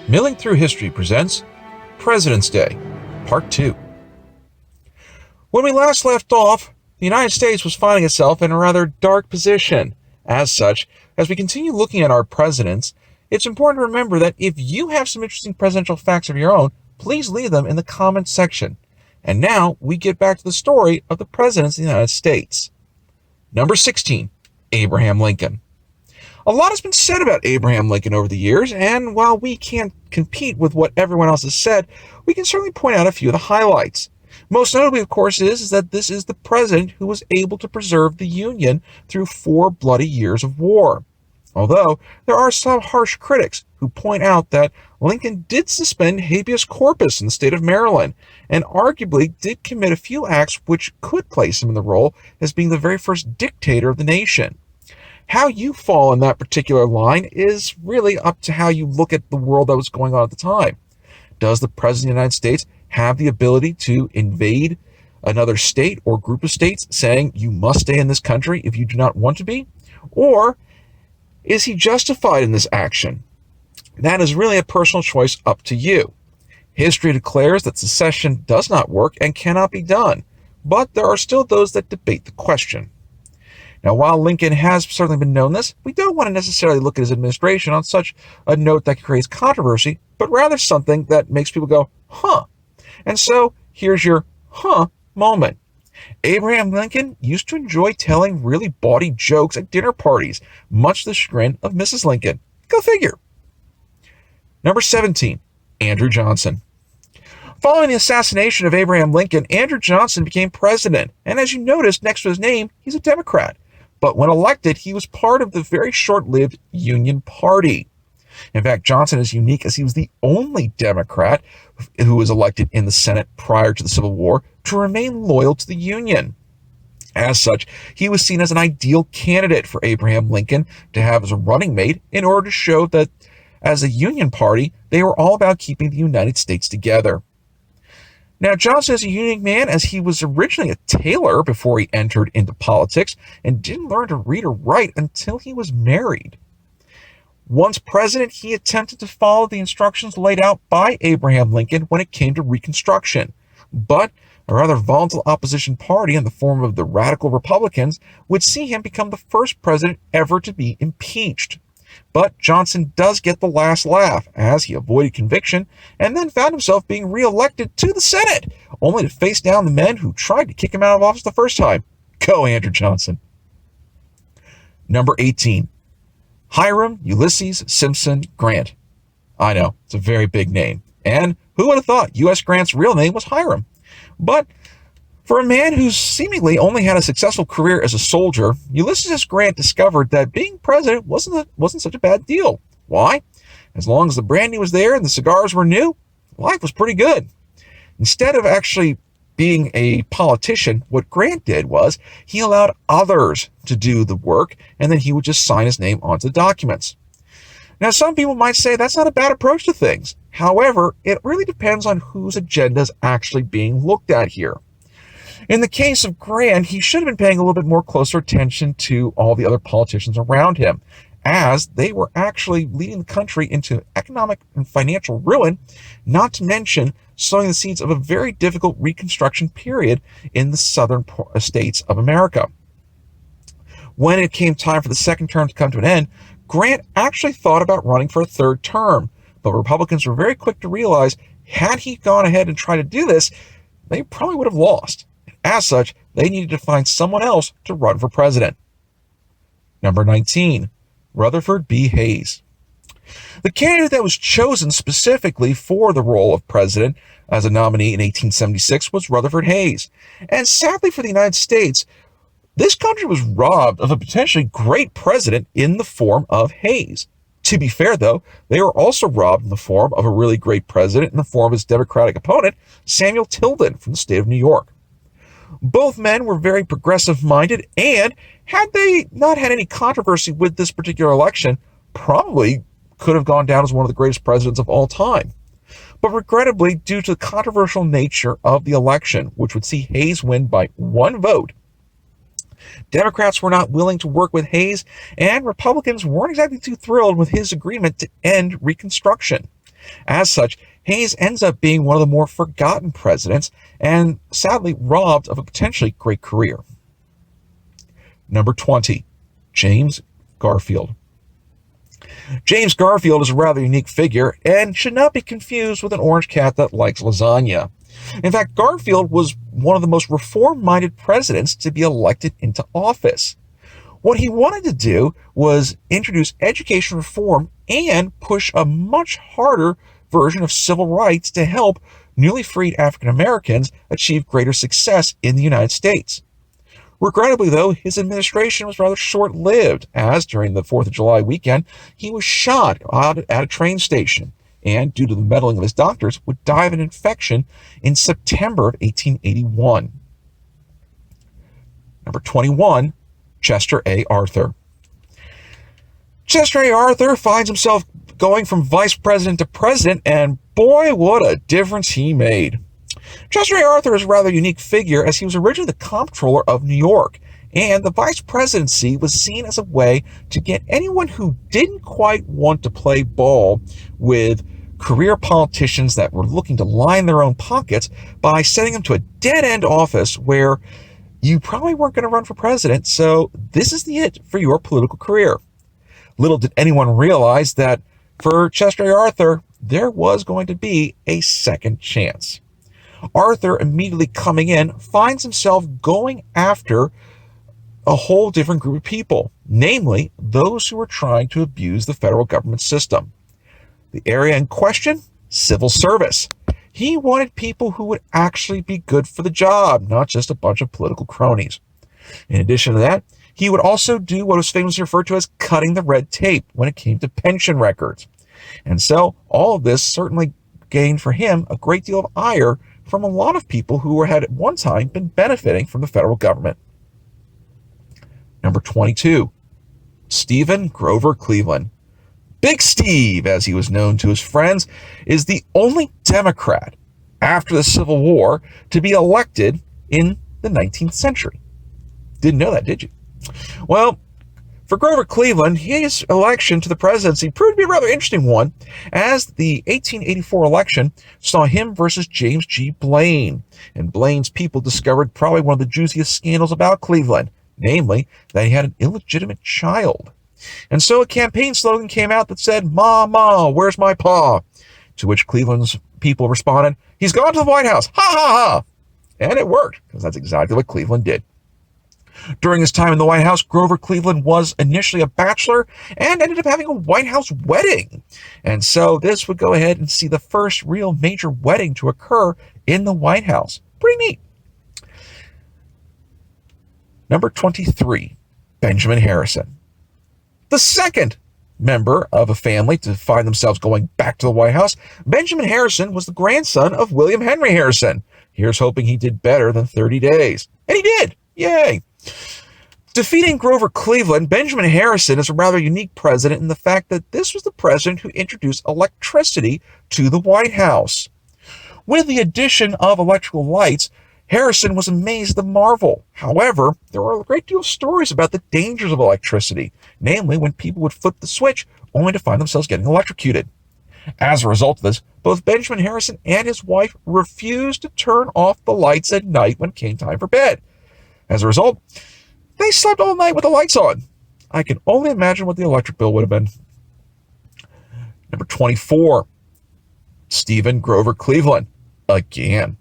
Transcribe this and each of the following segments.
Milling Through History presents President's Day, Part 2. When we last left off, the United States was finding itself in a rather dark position. As such, as we continue looking at our presidents, it's important to remember that if you have some interesting presidential facts of your own, please leave them in the comments section. And now we get back to the story of the presidents of the United States. Number 16, Abraham Lincoln. A lot has been said about Abraham Lincoln over the years, and while we can't compete with what everyone else has said, we can certainly point out a few of the highlights. Most notably, of course, is that this is the president who was able to preserve the Union through 4 bloody years of war. Although, there are some harsh critics who point out that Lincoln did suspend habeas corpus in the state of Maryland, and arguably did commit a few acts which could place him in the role as being the very first dictator of the nation. How you fall in that particular line is really up to how you look at the world that was going on at the time. Does the President of the United States have the ability to invade another state or group of states saying you must stay in this country if you do not want to be? Or is he justified in this action? That is really a personal choice up to you. History declares that secession does not work and cannot be done, but there are still those that debate the question. Now, while Lincoln has certainly been known this, we don't want to necessarily look at his administration on such a note that creates controversy, but rather something that makes people go, huh. And so, here's your huh moment. Abraham Lincoln used to enjoy telling really bawdy jokes at dinner parties, much to the chagrin of Mrs. Lincoln. Go figure. Number 17, Andrew Johnson. Following the assassination of Abraham Lincoln, Andrew Johnson became president, and as you noticed next to his name, he's a Democrat. But when elected, he was part of the very short-lived Union Party. In fact, Johnson is unique as he was the only Democrat who was elected in the Senate prior to the Civil War to remain loyal to the Union. As such, he was seen as an ideal candidate for Abraham Lincoln to have as a running mate in order to show that as a Union Party, they were all about keeping the United States together. Now, Johnson is a unique man as he was originally a tailor before he entered into politics and didn't learn to read or write until he was married. Once president, he attempted to follow the instructions laid out by Abraham Lincoln when it came to Reconstruction. But a rather volatile opposition party in the form of the Radical Republicans would see him become the first president ever to be impeached. But Johnson does get the last laugh as he avoided conviction and then found himself being reelected to the Senate, only to face down the men who tried to kick him out of office the first time. Go, Andrew Johnson. Number 18, Hiram Ulysses Simpson Grant. I know, it's a very big name. And who would have thought U.S. Grant's real name was Hiram? But for a man who seemingly only had a successful career as a soldier, Ulysses S. Grant discovered that being president wasn't such a bad deal. Why? As long as the brandy was there and the cigars were new, life was pretty good. Instead of actually being a politician, what Grant did was he allowed others to do the work, and then he would just sign his name onto the documents. Now, some people might say that's not a bad approach to things. However, it really depends on whose agenda is actually being looked at here. In the case of Grant, he should have been paying a little bit more closer attention to all the other politicians around him, as they were actually leading the country into economic and financial ruin, not to mention sowing the seeds of a very difficult Reconstruction period in the southern states of America. When it came time for the second term to come to an end, Grant actually thought about running for a third term, but Republicans were very quick to realize had he gone ahead and tried to do this, they probably would have lost. As such, they needed to find someone else to run for president. Number 19, Rutherford B Hayes. The candidate that was chosen specifically for the role of president as a nominee in 1876 was Rutherford Hayes. And sadly for the United States, this country was robbed of a potentially great president in the form of Hayes. To be fair, though, they were also robbed in the form of a really great president in the form of his Democratic opponent, Samuel Tilden from the state of New York. Both men were very progressive-minded, and had they not had any controversy with this particular election, probably could have gone down as one of the greatest presidents of all time. But regrettably, due to the controversial nature of the election, which would see Hayes win by 1 vote, Democrats were not willing to work with Hayes, and Republicans weren't exactly too thrilled with his agreement to end Reconstruction. As such, Hayes ends up being one of the more forgotten presidents and sadly robbed of a potentially great career. Number 20, James Garfield. James Garfield is a rather unique figure and should not be confused with an orange cat that likes lasagna. In fact, Garfield was one of the most reform-minded presidents to be elected into office. What he wanted to do was introduce education reform and push a much harder version of civil rights to help newly freed African Americans achieve greater success in the United States. Regrettably, though, his administration was rather short-lived, as during the 4th of July weekend, he was shot out at a train station, and due to the meddling of his doctors, would die of an infection in September of 1881. Number 21, Chester A. Arthur. Chester A. Arthur finds himself going from vice president to president, and boy, what a difference he made. Chester A. Arthur is a rather unique figure, as he was originally the comptroller of New York, and the vice presidency was seen as a way to get anyone who didn't quite want to play ball with career politicians that were looking to line their own pockets by sending them to a dead-end office where you probably weren't going to run for president, so this is the it for your political career. Little did anyone realize that for Chester A. Arthur, there was going to be a second chance. Arthur, immediately coming in, finds himself going after a whole different group of people, namely those who were trying to abuse the federal government system. The area in question, civil service. He wanted people who would actually be good for the job, not just a bunch of political cronies. In addition to that, he would also do what was famously referred to as cutting the red tape when it came to pension records. And so all of this certainly gained for him a great deal of ire from a lot of people who had at one time been benefiting from the federal government. Number 22, Stephen Grover Cleveland. Big Steve, as he was known to his friends, is the only Democrat after the Civil War to be elected in the 19th century. Didn't know that, did you? Well, for Grover Cleveland, his election to the presidency proved to be a rather interesting one, as the 1884 election saw him versus James G. Blaine, and Blaine's people discovered probably one of the juiciest scandals about Cleveland, namely that he had an illegitimate child. And so a campaign slogan came out that said, "Ma, Ma, where's my pa?" To which Cleveland's people responded, "He's gone to the White House, ha, ha, ha." And it worked, because that's exactly what Cleveland did. During his time in the White House, Grover Cleveland was initially a bachelor and ended up having a White House wedding. And so this would go ahead and see the first real major wedding to occur in the White House. Pretty neat. Number 23, Benjamin Harrison. The second member of a family to find themselves going back to the White House, Benjamin Harrison was the grandson of William Henry Harrison. Here's hoping he did better than 30 days. And he did. Yay. Defeating Grover Cleveland, Benjamin Harrison is a rather unique president in the fact that this was the president who introduced electricity to the White House. With the addition of electrical lights, Harrison was amazed at the marvel. However, there are a great deal of stories about the dangers of electricity, namely when people would flip the switch only to find themselves getting electrocuted. As a result of this, both Benjamin Harrison and his wife refused to turn off the lights at night when it came time for bed. As a result, they slept all night with the lights on. I can only imagine what the electric bill would have been. Number 24, Stephen Grover Cleveland, again.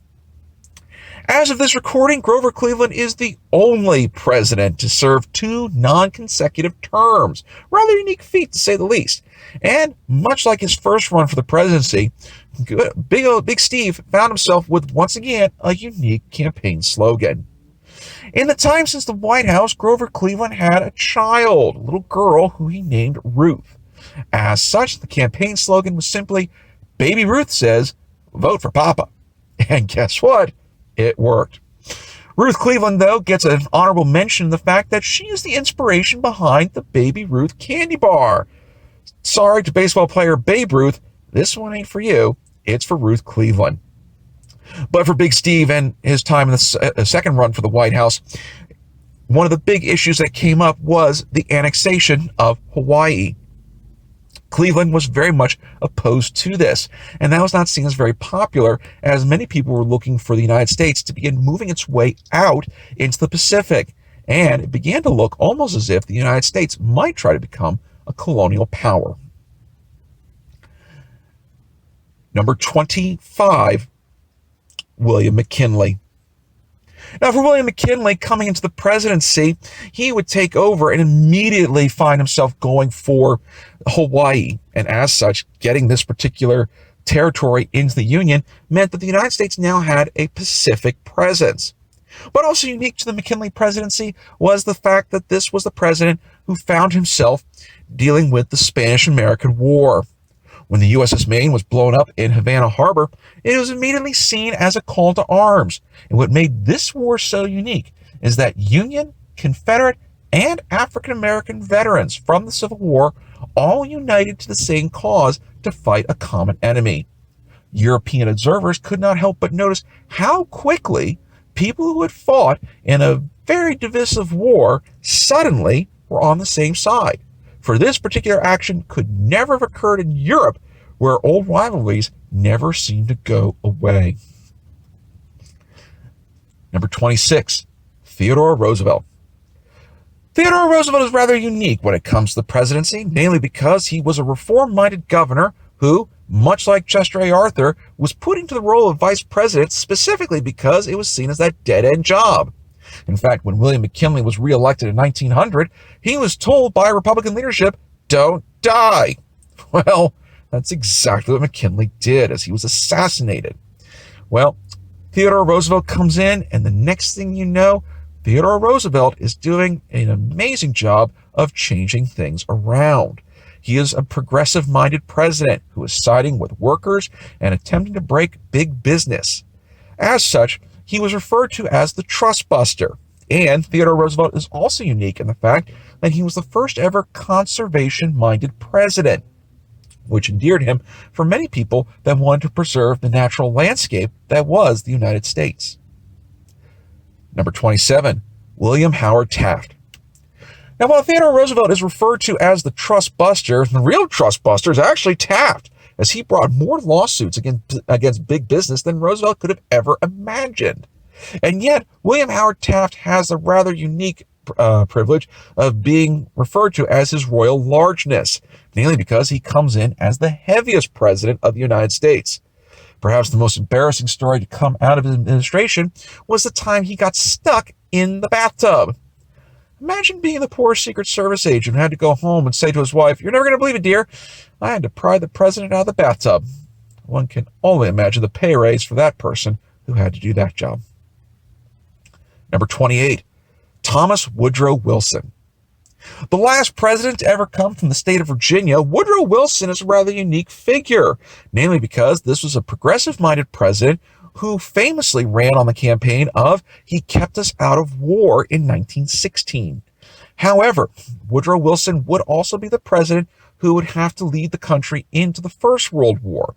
As of this recording, Grover Cleveland is the only president to serve 2 non-consecutive terms. Rather unique feat, to say the least. And much like his first run for the presidency, Big Steve found himself with, once again, a unique campaign slogan. In the time since the White House, Grover Cleveland had a child, a little girl who he named Ruth. As such, the campaign slogan was simply, "Baby Ruth says, vote for Papa." And guess what? It worked. Ruth Cleveland, though, gets an honorable mention in the fact that she is the inspiration behind the Baby Ruth candy bar. Sorry to baseball player Babe Ruth, this one ain't for you. It's for Ruth Cleveland. But for Big Steve and his time in the second run for the White House, one of the big issues that came up was the annexation of Hawaii. Cleveland was very much opposed to this, and that was not seen as very popular, as many people were looking for the United States to begin moving its way out into the Pacific, and it began to look almost as if the United States might try to become a colonial power. Number 25, William McKinley. Now, for William McKinley coming into the presidency, he would take over and immediately find himself going for Hawaii. And as such, getting this particular territory into the Union meant that the United States now had a Pacific presence. But also unique to the McKinley presidency was the fact that this was the president who found himself dealing with the Spanish-American War. When the USS Maine was blown up in Havana Harbor, it was immediately seen as a call to arms. And what made this war so unique is that Union, Confederate, and African-American veterans from the Civil War all united to the same cause to fight a common enemy. European observers could not help but notice how quickly people who had fought in a very divisive war suddenly were on the same side. For this particular action could never have occurred in Europe, where old rivalries never seemed to go away. Number 26, Theodore Roosevelt. Theodore Roosevelt is rather unique when it comes to the presidency, mainly because he was a reform-minded governor who, much like Chester A. Arthur, was put into the role of vice president specifically because it was seen as that dead-end job. In fact, when William McKinley was reelected in 1900, he was told by Republican leadership, "Don't die." Well, that's exactly what McKinley did, as he was assassinated. Well, Theodore Roosevelt comes in, and the next thing you know, Theodore Roosevelt is doing an amazing job of changing things around. He is a progressive-minded president who is siding with workers and attempting to break big business. As such, he was referred to as the Trust Buster. And Theodore Roosevelt is also unique in the fact that he was the first ever conservation-minded president, which endeared him for many people that wanted to preserve the natural landscape that was the United States. Number 27, William Howard Taft. Now, while Theodore Roosevelt is referred to as the Trust Buster, the real Trust Buster is actually Taft, as he brought more lawsuits against big business than Roosevelt could have ever imagined. And yet, William Howard Taft has a rather unique privilege of being referred to as his royal largeness, mainly because he comes in as the heaviest president of the United States. Perhaps the most embarrassing story to come out of his administration was the time he got stuck in the bathtub. Imagine being the poor Secret Service agent who had to go home and say to his wife, "You're never going to believe it, dear. I had to pry the president out of the bathtub." One can only imagine the pay raise for that person who had to do that job. Number 28, Thomas Woodrow Wilson. The last president to ever come from the state of Virginia, Woodrow Wilson is a rather unique figure, namely because this was a progressive-minded president who famously ran on the campaign of "He kept us out of war" in 1916. However, Woodrow Wilson would also be the president who would have to lead the country into the First World War.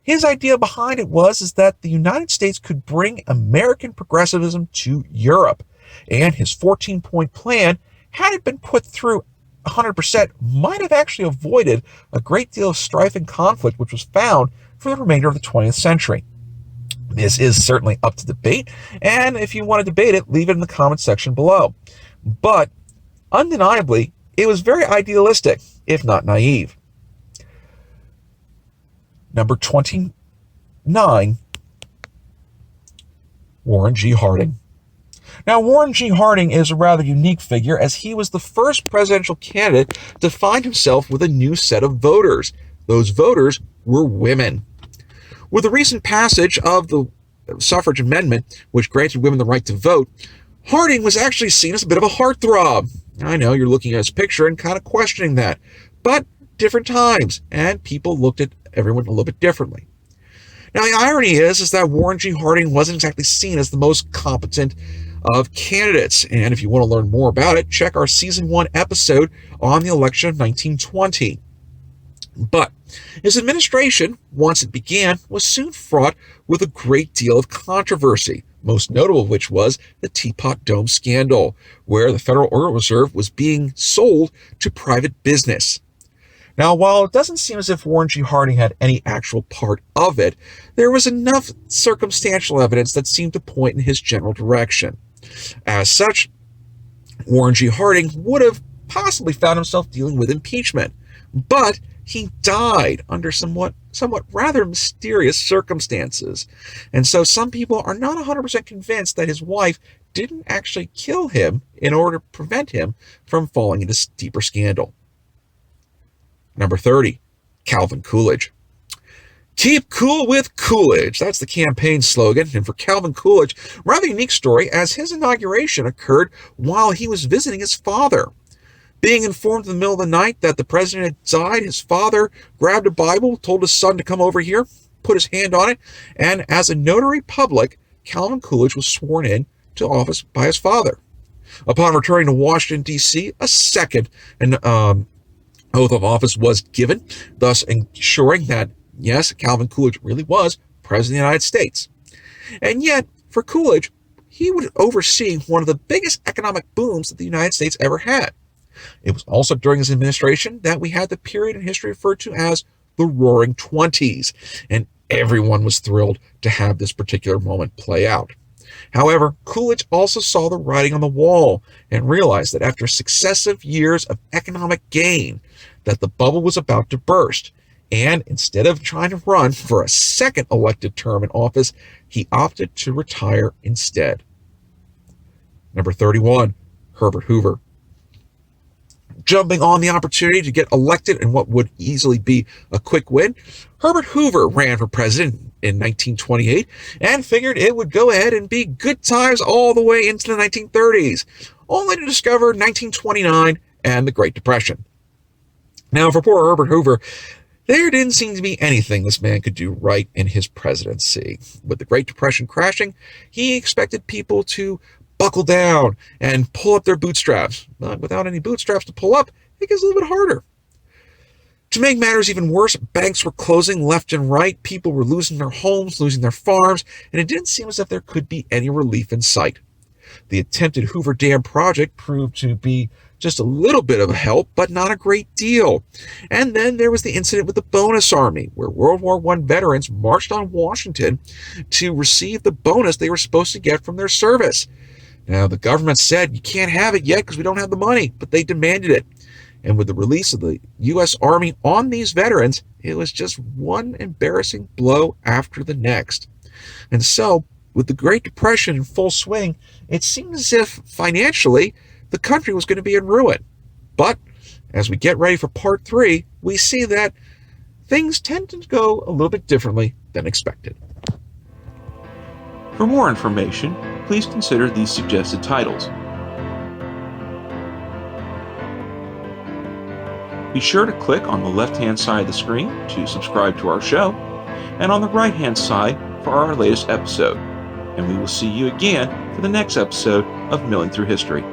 His idea behind it was that the United States could bring American progressivism to Europe, and his 14-point plan, had it been put through 100%, might have actually avoided a great deal of strife and conflict which was found for the remainder of the 20th century. This is certainly up to debate, and if you want to debate it, leave it in the comment section below. But undeniably, it was very idealistic, if not naive. Number 29, Warren G. Harding. Now, Warren G. Harding is a rather unique figure, as he was the first presidential candidate to find himself with a new set of voters. Those voters were women. With the recent passage of the suffrage amendment, which granted women the right to vote, Harding was actually seen as a bit of a heartthrob. I know you're looking at his picture and kind of questioning that, but different times, and people looked at everyone a little bit differently. Now, the irony is that Warren G. Harding wasn't exactly seen as the most competent of candidates, and if you want to learn more about it, check our Season 1 episode on the election of 1920. But his administration, once it began, was soon fraught with a great deal of controversy, most notable of which was the Teapot Dome scandal, where the Federal Oil Reserve was being sold to private business. Now, while it doesn't seem as if Warren G. Harding had any actual part of it, there was enough circumstantial evidence that seemed to point in his general direction. As such, Warren G. Harding would have possibly found himself dealing with impeachment, but he died under somewhat rather mysterious circumstances. And so some people are not 100% convinced that his wife didn't actually kill him in order to prevent him from falling into deeper scandal. Number 30, Calvin Coolidge. Keep cool with Coolidge. That's the campaign slogan. And for Calvin Coolidge, a rather unique story, as his inauguration occurred while he was visiting his father. Being informed in the middle of the night that the president had died, his father grabbed a Bible, told his son to come over here, put his hand on it, and as a notary public, Calvin Coolidge was sworn in to office by his father. Upon returning to Washington, D.C., a second oath of office was given, thus ensuring that, yes, Calvin Coolidge really was President of the United States. And yet, for Coolidge, he was overseeing one of the biggest economic booms that the United States ever had. It was also during his administration that we had the period in history referred to as the Roaring Twenties, and everyone was thrilled to have this particular moment play out. However, Coolidge also saw the writing on the wall and realized that after successive years of economic gain, that the bubble was about to burst. And instead of trying to run for a second elected term in office, he opted to retire instead. Number 31, Herbert Hoover. Jumping on the opportunity to get elected in what would easily be a quick win, Herbert Hoover ran for president in 1928 and figured it would go ahead and be good times all the way into the 1930s, only to discover 1929 and the Great Depression. Now, for poor Herbert Hoover, there didn't seem to be anything this man could do right in his presidency. With the Great Depression crashing, he expected people to buckle down and pull up their bootstraps. But without any bootstraps to pull up, it gets a little bit harder. To make matters even worse, banks were closing left and right, people were losing their homes, losing their farms, and it didn't seem as if there could be any relief in sight. The attempted Hoover Dam project proved to be just a little bit of a help, but not a great deal. And then there was the incident with the bonus army, where World War I veterans marched on Washington to receive the bonus they were supposed to get from their service. Now, the government said, you can't have it yet because we don't have the money, but they demanded it. And with the release of the U.S. Army on these veterans, it was just one embarrassing blow after the next. And so, with the Great Depression in full swing, it seemed as if, financially, the country was going to be in ruin. But, as we get ready for part 3, we see that things tend to go a little bit differently than expected. For more information, please consider these suggested titles. Be sure to click on the left-hand side of the screen to subscribe to our show, and on the right-hand side for our latest episode. And we will see you again for the next episode of Milling Through History.